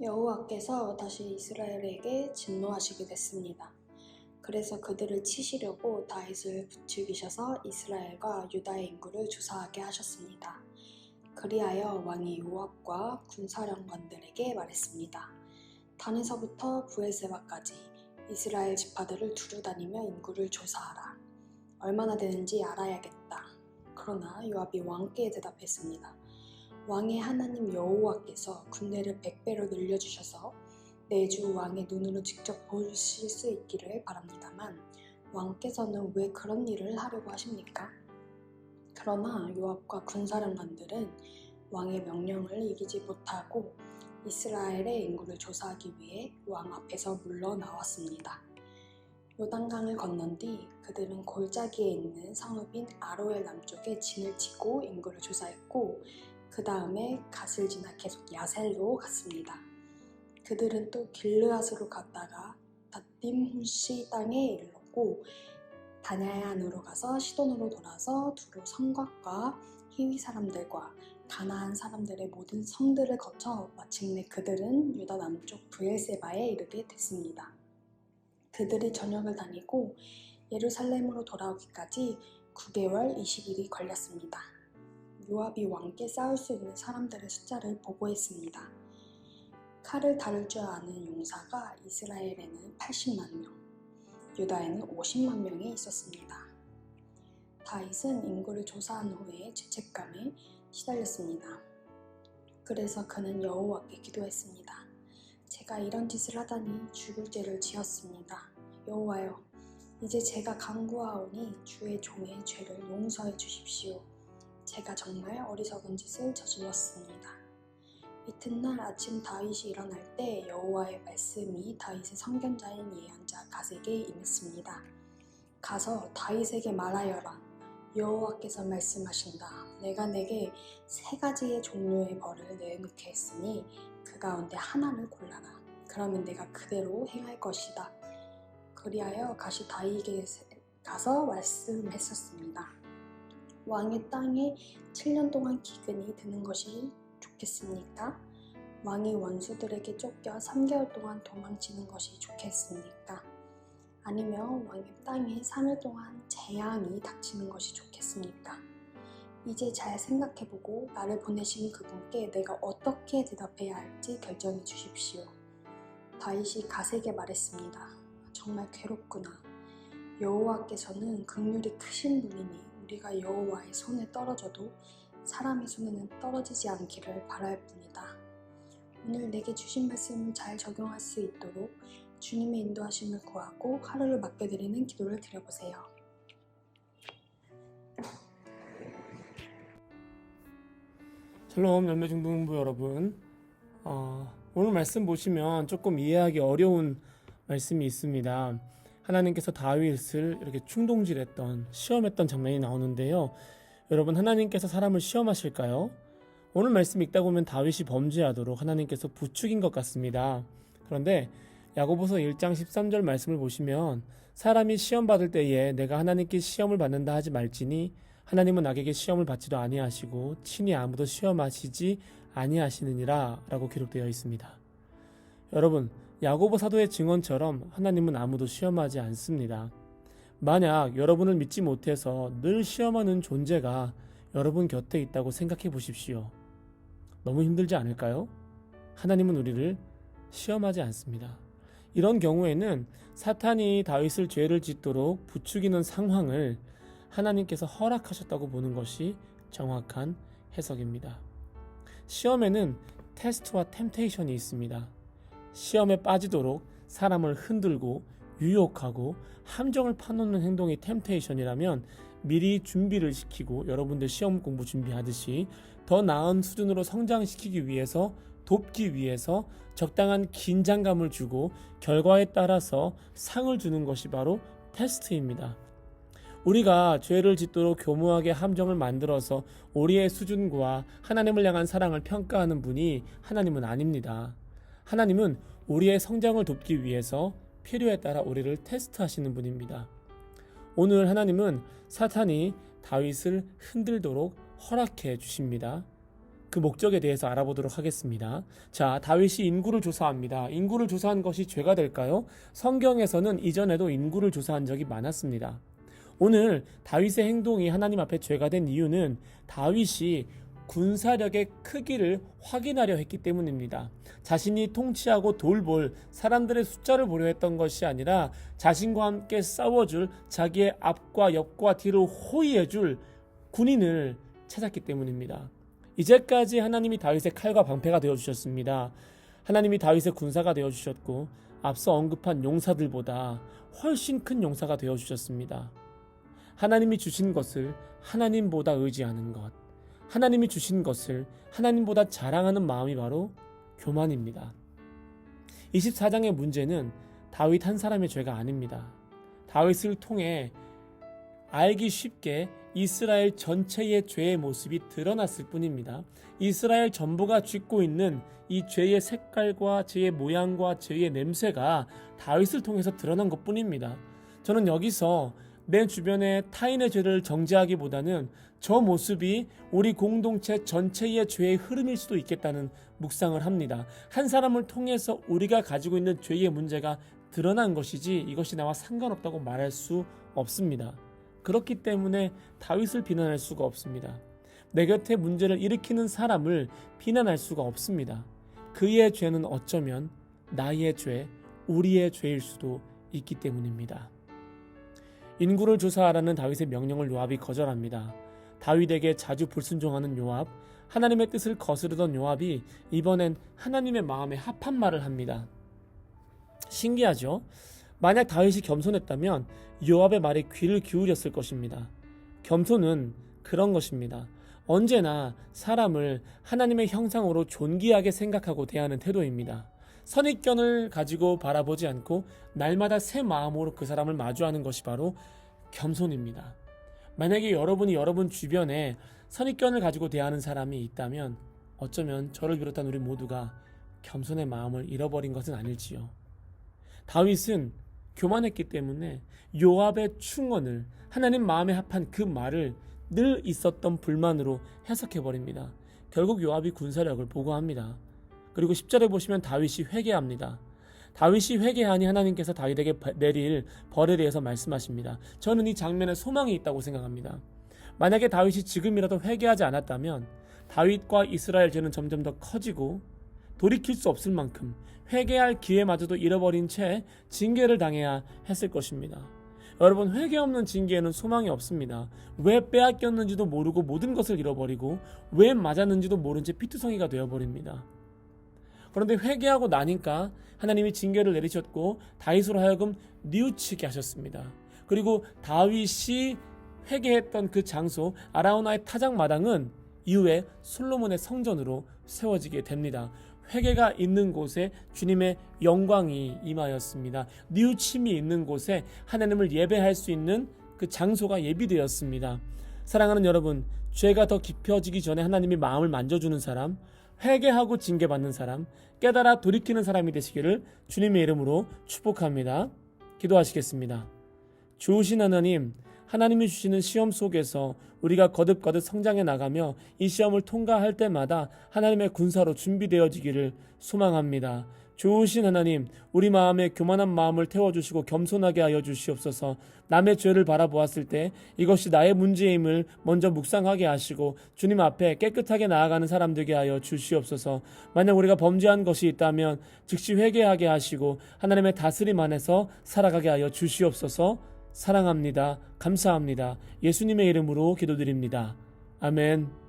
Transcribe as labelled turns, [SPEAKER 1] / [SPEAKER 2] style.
[SPEAKER 1] 여호와께서 다시 이스라엘에게 진노하시게 됐습니다. 그래서 그들을 치시려고 다윗을 부추기셔서 이스라엘과 유다의 인구를 조사하게 하셨습니다. 그리하여 왕이 요압과 군사령관들에게 말했습니다. 단에서부터 브엘세바까지 이스라엘 지파들을 두루다니며 인구를 조사하라. 얼마나 되는지 알아야겠다. 그러나 요압이 왕께 대답했습니다. 왕의 하나님 여호와께서 군대를 100배로 늘려주셔서 내주 왕의 눈으로 직접 보실 수 있기를 바랍니다만 왕께서는 왜 그런 일을 하려고 하십니까? 그러나 요압과 군사령관들은 왕의 명령을 이기지 못하고 이스라엘의 인구를 조사하기 위해 왕 앞에서 물러나왔습니다. 요단강을 건넌 뒤 그들은 골짜기에 있는 성읍인 아로엘 남쪽에 진을 치고 인구를 조사했고 그 다음에 갓을 지나 계속 야셀로 갔습니다. 그들은 또 길르앗으로 갔다가 다딤 후시 땅에 이르렀고 다냐안으로 가서 시돈으로 돌아서 두로 성곽과 히위 사람들과 가나안 사람들의 모든 성들을 거쳐 마침내 그들은 유다 남쪽 브엘세바에 이르게 됐습니다. 그들이 전역을 다니고 예루살렘으로 돌아오기까지 9개월 20일이 걸렸습니다. 요압이 왕께 싸울 수 있는 사람들의 숫자를 보고했습니다. 칼을 다룰 줄 아는 용사가 이스라엘에는 80만 명, 유다에는 50만 명이 있었습니다. 다윗은 인구를 조사한 후에 죄책감에 시달렸습니다. 그래서 그는 여호와께 기도했습니다. 제가 이런 짓을 하다니 죽을 죄를 지었습니다. 여호와여, 이제 제가 간구하오니 주의 종의 죄를 용서해 주십시오. 제가 정말 어리석은 짓을 저질렀습니다. 이튿날 아침 다윗이 일어날 때 여호와의 말씀이 다윗의 선견자인 예언자 갓에게 임했습니다. 가서 다윗에게 말하여라. 여호와께서 말씀하신다. 내가 내게 3가지의 종류의 벌을 내놓게 했으니 그 가운데 하나를 골라라. 그러면 내가 그대로 행할 것이다. 그리하여 갓이 다윗에게 가서 말씀했었습니다. 왕의 땅에 7년 동안 기근이 드는 것이 좋겠습니까? 왕이 원수들에게 쫓겨 3개월 동안 도망치는 것이 좋겠습니까? 아니면 왕의 땅에 3일 동안 재앙이 닥치는 것이 좋겠습니까? 이제 잘 생각해보고 나를 보내신 그분께 내가 어떻게 대답해야 할지 결정해 주십시오. 다윗이 갓에게 말했습니다. 정말 괴롭구나. 여호와께서는 긍휼이 크신 분이니 우리가 여호와의 손에 떨어져도 사람의 손에는 떨어지지 않기를 바랄 뿐이다. 오늘 내게 주신 말씀을 잘 적용할 수 있도록 주님의 인도하심을 구하고 하루를 맡겨드리는 기도를 드려보세요.
[SPEAKER 2] 샬롬 열매중등부 여러분, 오늘 말씀 보시면 조금 이해하기 어려운 말씀이 있습니다. 하나님께서 다윗을 이렇게 충동질했던, 시험했던 장면이 나오는데요. 여러분, 하나님께서 사람을 시험하실까요? 오늘 말씀 읽다 보면 다윗이 범죄하도록 하나님께서 부추긴 것 같습니다. 그런데 야고보서 1장 13절 말씀을 보시면 사람이 시험받을 때에 내가 하나님께 시험을 받는다 하지 말지니 하나님은 악에게 시험을 받지도 아니하시고 친히 아무도 시험하시지 아니하시느니라 라고 기록되어 있습니다. 여러분, 야고보 사도의 증언처럼 하나님은 아무도 시험하지 않습니다. 만약 여러분을 믿지 못해서 늘 시험하는 존재가 여러분 곁에 있다고 생각해 보십시오. 너무 힘들지 않을까요? 하나님은 우리를 시험하지 않습니다. 이런 경우에는 사탄이 다윗을 죄를 짓도록 부추기는 상황을 하나님께서 허락하셨다고 보는 것이 정확한 해석입니다. 시험에는 테스트와 템테이션이 있습니다. 시험에 빠지도록 사람을 흔들고 유혹하고 함정을 파놓는 행동이 템테이션이라면 미리 준비를 시키고 여러분들 시험 공부 준비하듯이 더 나은 수준으로 성장시키기 위해서, 돕기 위해서 적당한 긴장감을 주고 결과에 따라서 상을 주는 것이 바로 테스트입니다. 우리가 죄를 짓도록 교묘하게 함정을 만들어서 우리의 수준과 하나님을 향한 사랑을 평가하는 분이 하나님은 아닙니다. 하나님은 우리의 성장을 돕기 위해서 필요에 따라 우리를 테스트하시는 분입니다. 오늘 하나님은 사탄이 다윗을 흔들도록 허락해 주십니다. 그 목적에 대해서 알아보도록 하겠습니다. 자, 다윗이 인구를 조사합니다. 인구를 조사한 것이 죄가 될까요? 성경에서는 이전에도 인구를 조사한 적이 많았습니다. 오늘 다윗의 행동이 하나님 앞에 죄가 된 이유는 다윗이 군사력의 크기를 확인하려 했기 때문입니다. 자신이 통치하고 돌볼 사람들의 숫자를 보려 했던 것이 아니라 자신과 함께 싸워줄, 자기의 앞과 옆과 뒤를 호위해줄 군인을 찾았기 때문입니다. 이제까지 하나님이 다윗의 칼과 방패가 되어주셨습니다. 하나님이 다윗의 군사가 되어주셨고 앞서 언급한 용사들보다 훨씬 큰 용사가 되어주셨습니다. 하나님이 주신 것을 하나님보다 의지하는 것, 하나님이 주신 것을 하나님보다 자랑하는 마음이 바로 교만입니다. 24장의 문제는 다윗 한 사람의 죄가 아닙니다. 다윗을 통해 알기 쉽게 이스라엘 전체의 죄의 모습이 드러났을 뿐입니다. 이스라엘 전부가 쥐고 있는 이 죄의 색깔과 죄의 모양과 죄의 냄새가 다윗을 통해서 드러난 것 뿐입니다. 저는 여기서 내 주변의 타인의 죄를 정죄하기보다는 저 모습이 우리 공동체 전체의 죄의 흐름일 수도 있겠다는 묵상을 합니다. 한 사람을 통해서 우리가 가지고 있는 죄의 문제가 드러난 것이지 이것이 나와 상관없다고 말할 수 없습니다. 그렇기 때문에 다윗을 비난할 수가 없습니다. 내 곁에 문제를 일으키는 사람을 비난할 수가 없습니다. 그의 죄는 어쩌면 나의 죄, 우리의 죄일 수도 있기 때문입니다. 인구를 조사하라는 다윗의 명령을 요압이 거절합니다. 다윗에게 자주 불순종하는 요압, 하나님의 뜻을 거스르던 요압이 이번엔 하나님의 마음에 합한 말을 합니다. 신기하죠? 만약 다윗이 겸손했다면 요압의 말에 귀를 기울였을 것입니다. 겸손은 그런 것입니다. 언제나 사람을 하나님의 형상으로 존귀하게 생각하고 대하는 태도입니다. 선입견을 가지고 바라보지 않고 날마다 새 마음으로 그 사람을 마주하는 것이 바로 겸손입니다. 만약에 여러분이 여러분 주변에 선입견을 가지고 대하는 사람이 있다면 어쩌면 저를 비롯한 우리 모두가 겸손의 마음을 잃어버린 것은 아닐지요. 다윗은 교만했기 때문에 요압의 충언을 하나님 마음에 합한 그 말을 늘 있었던 불만으로 해석해버립니다. 결국 요압이 군사력을 보고합니다. 그리고 10절에 보시면 다윗이 회개합니다. 다윗이 회개하니 하나님께서 다윗에게 내릴 벌에 대해서 말씀하십니다. 저는 이 장면에 소망이 있다고 생각합니다. 만약에 다윗이 지금이라도 회개하지 않았다면 다윗과 이스라엘 죄는 점점 더 커지고 돌이킬 수 없을 만큼 회개할 기회마저도 잃어버린 채 징계를 당해야 했을 것입니다. 여러분, 회개 없는 징계에는 소망이 없습니다. 왜 빼앗겼는지도 모르고 모든 것을 잃어버리고 왜 맞았는지도 모른 채 피투성이가 되어버립니다. 그런데 회개하고 나니까 하나님이 징계를 내리셨고 다윗으로 하여금 뉘우치게 하셨습니다. 그리고 다윗이 회개했던 그 장소 아라우나의 타작마당은 이후에 솔로몬의 성전으로 세워지게 됩니다. 회개가 있는 곳에 주님의 영광이 임하였습니다. 뉘우침이 있는 곳에 하나님을 예배할 수 있는 그 장소가 예비되었습니다. 사랑하는 여러분, 죄가 더 깊어지기 전에 하나님이 마음을 만져주는 사람, 회개하고 징계받는 사람, 깨달아 돌이키는 사람이 되시기를 주님의 이름으로 축복합니다. 기도하시겠습니다. 좋으신 하나님, 하나님이 주시는 시험 속에서 우리가 거듭거듭 성장해 나가며 이 시험을 통과할 때마다 하나님의 군사로 준비되어지기를 소망합니다. 좋으신 하나님, 우리 마음에 교만한 마음을 태워주시고 겸손하게 하여 주시옵소서. 남의 죄를 바라보았을 때 이것이 나의 문제임을 먼저 묵상하게 하시고 주님 앞에 깨끗하게 나아가는 사람 되게 하여 주시옵소서. 만약 우리가 범죄한 것이 있다면 즉시 회개하게 하시고 하나님의 다스림 안에서 살아가게 하여 주시옵소서. 사랑합니다. 감사합니다. 예수님의 이름으로 기도드립니다. 아멘.